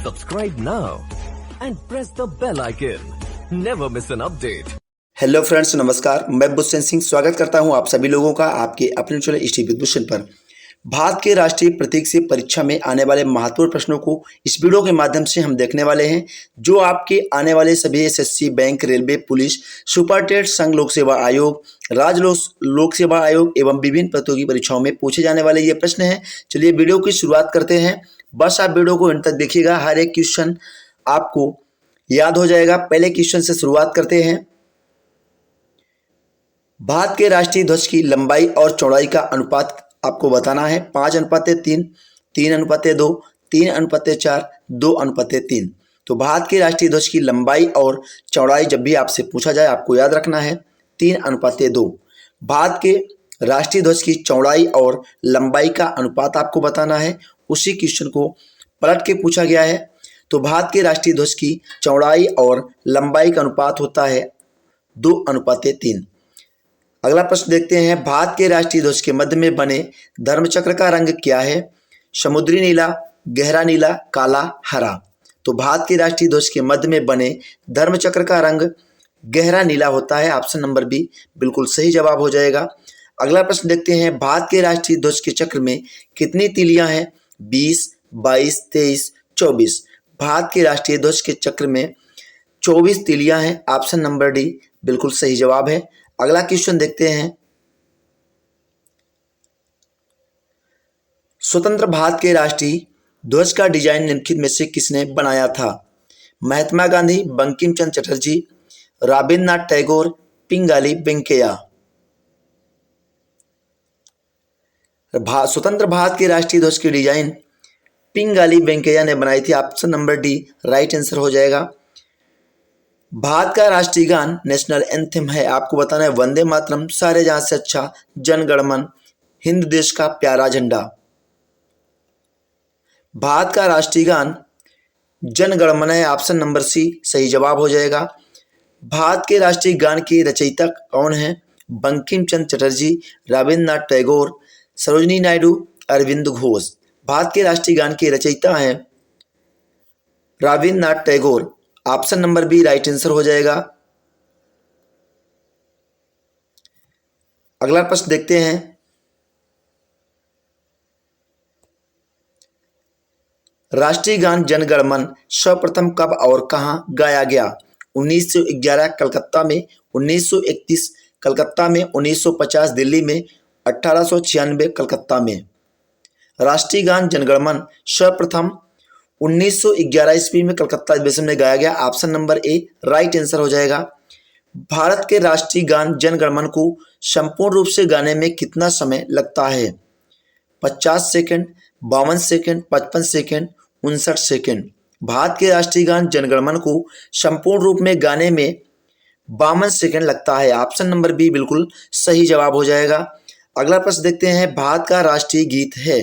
Subscribe now and press the bell icon. Never miss an update. Hello friends, नमस्कार। मैं बुशन सिंह स्वागत करता हूं आप सभी लोगों का आपके अपने चैनल स्टडी विद बुशन पर। भारत के राष्ट्रीय प्रतीक से परीक्षा में आने वाले महत्वपूर्ण प्रश्नों को इस वीडियो के माध्यम से हम देखने वाले हैं, जो आपके आने वाले सभी SSC, bank, railway, police, Super TET, संघ लोक सेवा आयोग, राज्य लोक सेवा आयोग एवं विभिन्न प्रतियोगी परीक्षाओं में पूछे जाने वाले ये प्रश्न हैं। चलिए वीडियो की शुरुआत करते हैं। बस आप वीडियो को अंत तक देखिएगा, हर एक क्वेश्चन आपको याद हो जाएगा। पहले क्वेश्चन से शुरुआत करते हैं। भारत के राष्ट्रीय ध्वज की लंबाई और चौड़ाई का अनुपात आपको बताना है। 5:3, 3:2, 3:4, 2:3। तो भारत के राष्ट्रीय ध्वज की लंबाई और चौड़ाई जब भी आपसे पूछा जाए आपको याद रखना है 3:2। भारत के राष्ट्रीय ध्वज की चौड़ाई और लंबाई का अनुपात आपको बताना है। उसी क्वेश्चन को पलट के पूछा गया है। तो भारत के राष्ट्रीय ध्वज की चौड़ाई और लंबाई का अनुपात होता है 2:3। अगला प्रश्न देखते हैं। भारत के राष्ट्रीय ध्वज के मध्य में बने धर्मचक्र का रंग क्या है? समुद्री नीला, गहरा नीला, काला, हरा। तो भारत के राष्ट्रीय ध्वज के मध्य में बने धर्मचक्र का रंग गहरा नीला होता है। ऑप्शन नंबर बी बिल्कुल सही जवाब हो जाएगा। अगला प्रश्न देखते हैं। भारत के राष्ट्रीय ध्वज के चक्र में कितनी तीलियां हैं? 20, 22, 23, 24। भारत के राष्ट्रीय ध्वज के चक्र में 24 तीलियां हैं। ऑप्शन नंबर डी बिल्कुल सही जवाब है। अगला क्वेश्चन देखते हैं। स्वतंत्र भारत के राष्ट्रीय ध्वज का डिजाइन निम्नलिखित में से किसने बनाया था? महात्मा गांधी, बंकिम चंद्र चटर्जी, रविंद्रनाथ टैगोर, पिंगाली वेंकैया। स्वतंत्र भारत के राष्ट्रीय ध्वज की डिजाइन पिंगाली वेंकैया ने बनाई थी। Option number D right answer हो जाएगा। भारत का राष्ट्रीय गान नेशनल एंथम है। आपको बताना है वंदे मातरम, सारे जहां से अच्छा, जन गण मन, हिंद देश का प्यारा झंडा। भारत का राष्ट्रीय गान जन गण मन है। ऑप्शन नंबर सी सही जवाब हो जाएगा। भारत के राष्ट्रीय गान के रचयिता कौन है? बंकिम चंद्र चटर्जी, रविंद्रनाथ टैगोर, सरोजिनी नायडू, अरविंद घोष। भारत के राष्ट्रीय गान के रचयिता हैं Rabindranath Tagore. Option number B right answer हो जाएगा। अगला प्रश्न देखते हैं। राष्ट्रीय गान जन गण मन सर्वप्रथम कब और कहां गाया गया? 1911 कलकत्ता में, 1931 कलकत्ता में, 1950 दिल्ली में, 1896 कलकत्ता में। राष्ट्रीय गान जन गण मन सर्वप्रथम 1911 ईस्वी में कलकत्ता अधिवेशन में गाया गया। Option number A right answer हो जाएगा। भारत के राष्ट्रीय गान जन गण मन को संपूर्ण रूप से गाने में कितना समय लगता है? 50 second, 52 second, 55 second, 59 second. Bharat के राष्ट्रीय गान जन गण मन को संपूर्ण रूप में गाने में 52 सेकंड लगता है। ऑप्शन नंबर बी बिल्कुल सही जवाब हो जाएगा। अगला प्रश्न देखते हैं। भारत का राष्ट्रीय गीत है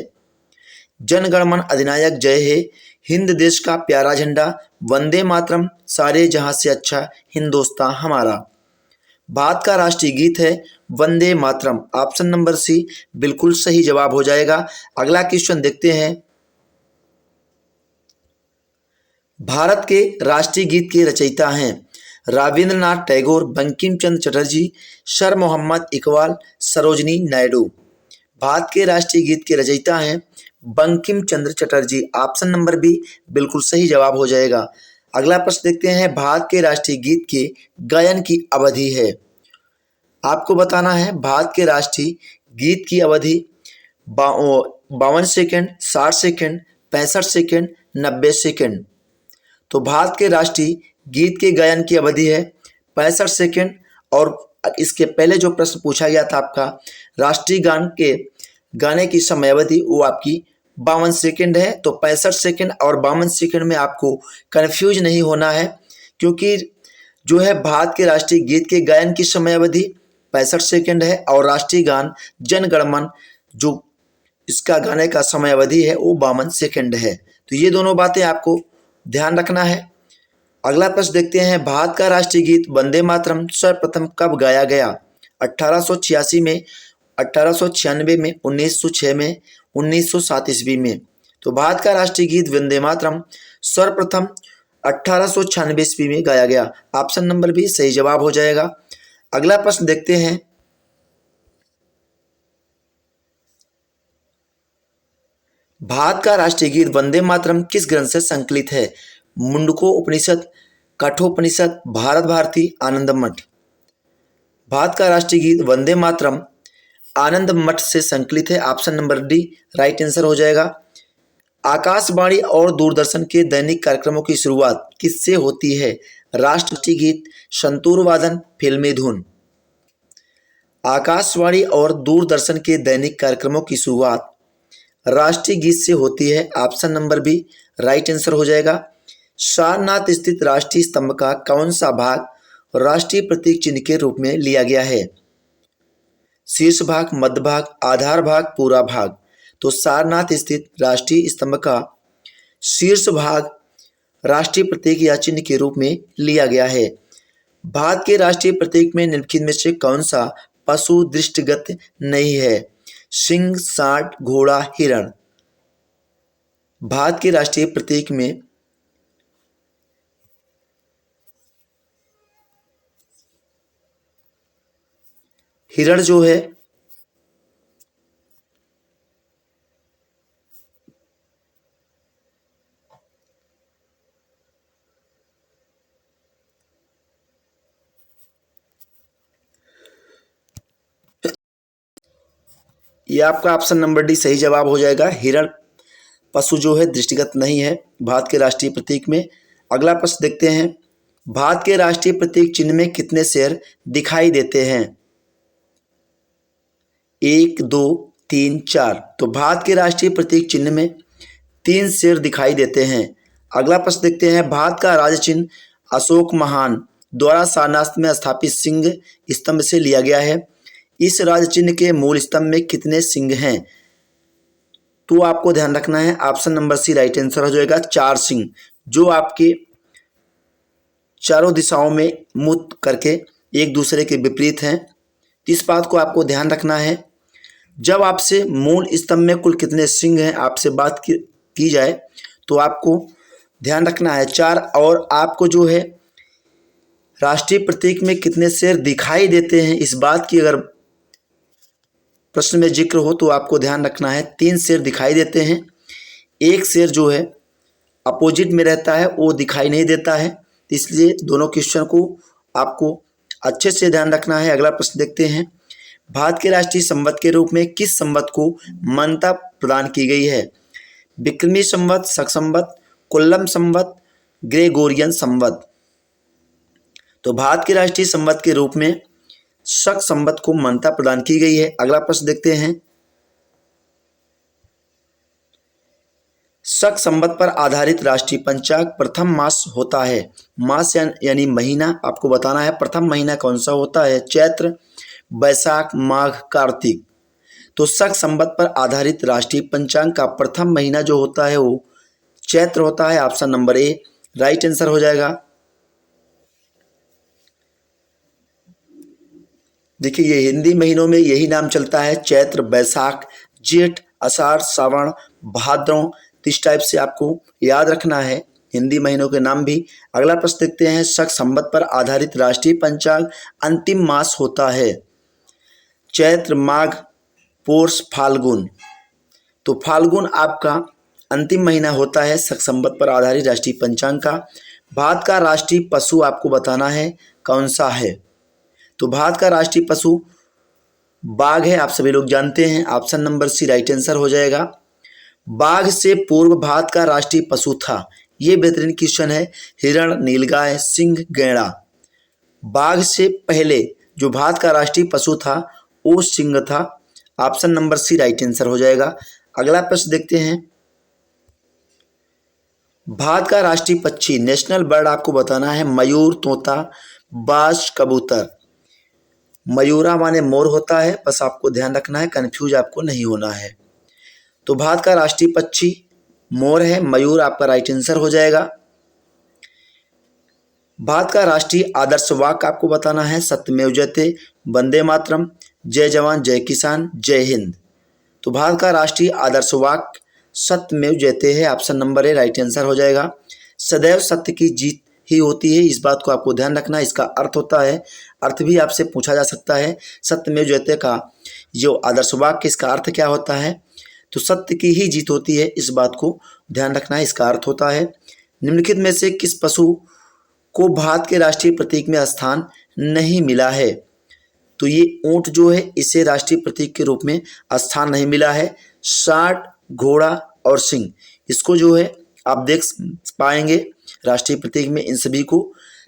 जन गण मन अधिनायक जय हे, हिंद देश का प्यारा झंडा, वंदे मातरम, सारे जहां से अच्छा, हिंदुस्तान हमारा। भारत का राष्ट्रीय गीत है वंदे मातरम। ऑप्शन नंबर सी बिल्कुल सही जवाब हो जाएगा। अगला क्वेश्चन देखते हैं। भारत के राष्ट्रीय गीत के रचयिता हैं रविंद्रनाथ टैगोर, बंकिम चंद्र चटर्जी, सर मोहम्मद इकबाल, सरोजिनी नायडू। भारत के राष्ट्रीय गीत के रचयिता हैं Bankim Chandra Chatterjee. Option number B बिल्कुल सही जवाब हो जाएगा। अगला प्रश्न देखते हैं। भारत के राष्ट्रीय गीत के गायन की अवधि है। आपको बताना है भारत के राष्ट्रीय गीत की अवधि 52 सेकंड, 60 सेकंड, 65 सेकंड, 90 सेकंड। तो भारत के राष्ट्रीय गीत के गायन की अवधि है 65 सेकंड। और इसके पहले जो प्रश्न पूछा गया था आपका राष्ट्रीय गान के गाने की समयावधि, वो आपकी 52 सेकंड है। तो 65 सेकंड और 52 सेकंड में आपको कंफ्यूज नहीं होना है, क्योंकि जो है भारत के राष्ट्रीय गीत के गायन की समयावधि 65 सेकंड है और राष्ट्रीय गान जन गण मन जो इसका गाने का समयावधि है वो 52 सेकंड है। तो ये दोनों बातें आपको ध्यान रखना है। अगला प्रश्न देखते हैं। भारत का राष्ट्रीय गीत वंदे मातरम सर्वप्रथम कब गाया गया? 1886 में, 1896 में, 1906 में, 1907 ईस्वी में। तो भारत का राष्ट्रीय गीत वंदे मातरम सर्वप्रथम 1896 ईस्वी में गाया गया। ऑप्शन नंबर बी सही जवाब हो जाएगा। अगला प्रश्न देखते हैं। भारत का राष्ट्रीय गीत वंदे मातरम किस ग्रंथ से संकलित है? मुंडको उपनिषद, कठोपनिषद, भारत भारती, आनंद मठ। भारत का राष्ट्रीय गीत वंदे मातरम आनंद मठ से संकलित है। Option number D right answer हो जाएगा। आकाशवाणी और दूरदर्शन के दैनिक कार्यक्रमों की शुरुआत किससे होती है? राष्ट्रीय गीत, संतूर वादन, फिल्मी धुन। आकाशवाणी और दूरदर्शन के दैनिक कार्यक्रमों की शुरुआत राष्ट्रीय गीत से होती है। Option number B right answer हो जाएगा। सारनाथ स्थित राष्ट्रीय स्तंभ का कौन सा भाग राष्ट्रीय प्रतीक चिन्ह के रूप में लिया गया है? शीर्ष भाग, मध्य भाग, आधार भाग, पूरा भाग। तो सारनाथ स्थित राष्ट्रीय स्तंभ का शीर्ष भाग राष्ट्रीय प्रतीक या चिन्ह के रूप में लिया गया है। भारत के राष्ट्रीय प्रतीक में निम्नलिखित में से कौन सा पशु दृष्टिगत नहीं है? सिंह, सांड, घोड़ा, हिरण। भारत के राष्ट्रीय प्रतीक में हिरण जो है ये आपका ऑप्शन नंबर डी सही जवाब हो जाएगा। हिरण पशु जो है दृष्टिगत नहीं है भारत के राष्ट्रीय प्रतीक में। अगला प्रश्न देखते हैं। भारत के राष्ट्रीय प्रतीक चिन्ह में कितने शेर दिखाई देते हैं? 1, 2, 3, 4। तो भारत के राष्ट्रीय प्रतीक चिन्ह में 3 शेर दिखाई देते हैं। अगला प्रश्न देखते हैं। भारत का राज्य चिन्ह अशोक महान द्वारा सारनाथ में स्थापित सिंह स्तंभ से लिया गया है। इस राज्य चिन्ह के मूल स्तंभ में कितने सिंह हैं? तो आपको ध्यान रखना है। Option number C right answer हो जाएगा। 4 सिंह जो आपके चारों दिशाओं में मुंह करके एक दूसरे के विपरीत हैं। इस बात को आपको ध्यान रखना है। जब आपसे मूल स्तंभ में कुल कितने सिंह हैं आपसे बात की जाए तो आपको ध्यान रखना है 4। और आपको जो है राष्ट्रीय प्रतीक में कितने शेर दिखाई देते हैं इस बात की अगर प्रश्न में जिक्र हो तो आपको ध्यान रखना है 3 शेर दिखाई देते हैं। एक शेर जो है अपोजिट में रहता है वो दिखाई नहीं देता है, इसलिए दोनों क्वेश्चन को आपको अच्छे से ध्यान रखना है। अगला प्रश्न देखते हैं। भारत के राष्ट्रीय संवत के रूप में किस संवत को मान्यता प्रदान की गई है? विक्रमी संवत, शक संवत, कोल्लम संवत, ग्रेगोरियन संवत। तो भारत के राष्ट्रीय संवत के रूप में शक संवत को मान्यता प्रदान की गई है। अगला प्रश्न देखते हैं। शक संवत पर आधारित राष्ट्रीय पंचांग प्रथम मास होता है। मास यानी महीना आपको बताना है। प्रथम महीना कौन सा होता है? चैत्र, बैसाख, माघ, कार्तिक। तो शक संवत पर आधारित राष्ट्रीय पंचांग का प्रथम महीना जो होता है वो चैत्र होता है। Option number A right answer हो जाएगा। देखिए ये हिंदी महीनों में यही नाम चलता है, चैत्र, बैसाख, जेठ, आषाढ़, श्रावण, भाद्रव। इस टाइप से आपको याद रखना है हिंदी महीनों के नाम भी। अगला प्रश्न देखते हैं। शक संवत पर आधारित राष्ट्रीय पंचांग अंतिम मास होता है। चैत्र, माघ, पोष, फाल्गुन। तो फाल्गुन आपका अंतिम महीना होता है शक संवत पर आधारित राष्ट्रीय पंचांग का। भारत का राष्ट्रीय पशु आपको बताना है कौन सा है? तो भारत का राष्ट्रीय पशु बाघ है, आप सभी लोग जानते हैं। Option number C right answer हो जाएगा। बाघ से पूर्व भारत का राष्ट्रीय पशु था, ये बेहतरीन क्वेश्चन है, हिरण, नीलगाय, सिंह, गैंडा। बाघ से पहले जो भारत का राष्ट्रीय पशु था वो सिंह था। Option number C right answer हो जाएगा। अगला प्रश्न देखते हैं। भारत का राष्ट्रीय पक्षी नेशनल बर्ड आपको बताना है मयूर, तोता, बाज, कबूतर। मयूरा माने मोर होता है, बस आपको ध्यान रखना है, कंफ्यूज आपको नहीं होना है। तो भारत का राष्ट्रीय पक्षी मोर है, मयूर आपका राइट आंसर हो जाएगा। भारत का राष्ट्रीय आदर्श वाक्य आपको बताना है सत्यमेव जयते, वंदे मातरम, जय जवान जय किसान, जय हिंद। तो भारत का राष्ट्रीय आदर्श वाक्य सत्यमेव जयते है। Option number A right answer हो जाएगा। सदैव सत्य की जीत ही होती है। इस बात को आपको ध्यान रखना। इसका अर्थ होता है, अर्थ भी आपसे पूछा जा सकता है, सत्यमेव जयते का जो आदर्श वाक्य, इसका अर्थ क्या होता है? तो सत्य की ही जीत होती है, इस बात को ध्यान रखना है। इसका अर्थ होता है, निम्नलिखित में से किस पशु को भारत के राष्ट्रीय प्रतीक में स्थान नहीं मिला है? तो ये ऊंट जो है, इसे राष्ट्रीय प्रतीक के रूप में स्थान नहीं मिला है। सांड, घोड़ा और सिंह, इसको जो है आप देख पाएंगे राष्ट्रीय प्रतीक में, इन सभी को।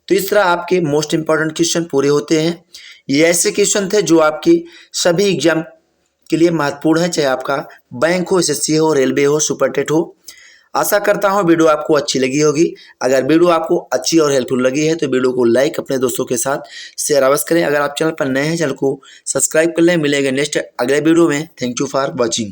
तो इस तरह आपके मोस्ट इंपॉर्टेंट क्वेश्चन पूरे होते हैं। ये ऐसे क्वेश्चन थे जो आपकी सभी एग्जाम के लिए महत्वपूर्ण है, चाहे आपका बैंक हो, एसएससी हो, रेलवे हो, सुपरटेट हो। आशा करता हूँ वीडियो आपको अच्छी लगी होगी। अगर वीडियो आपको अच्छी और हेल्पफुल लगी है तो वीडियो को लाइक, अपने दोस्तों के साथ शेयर अवश्य करें। अगर आप चैनल पर नए हैं, चैनल को सब्सक्राइब कर लें। मिलेंगे नेक्स्ट अगले वीडियो में। Thank you for watching.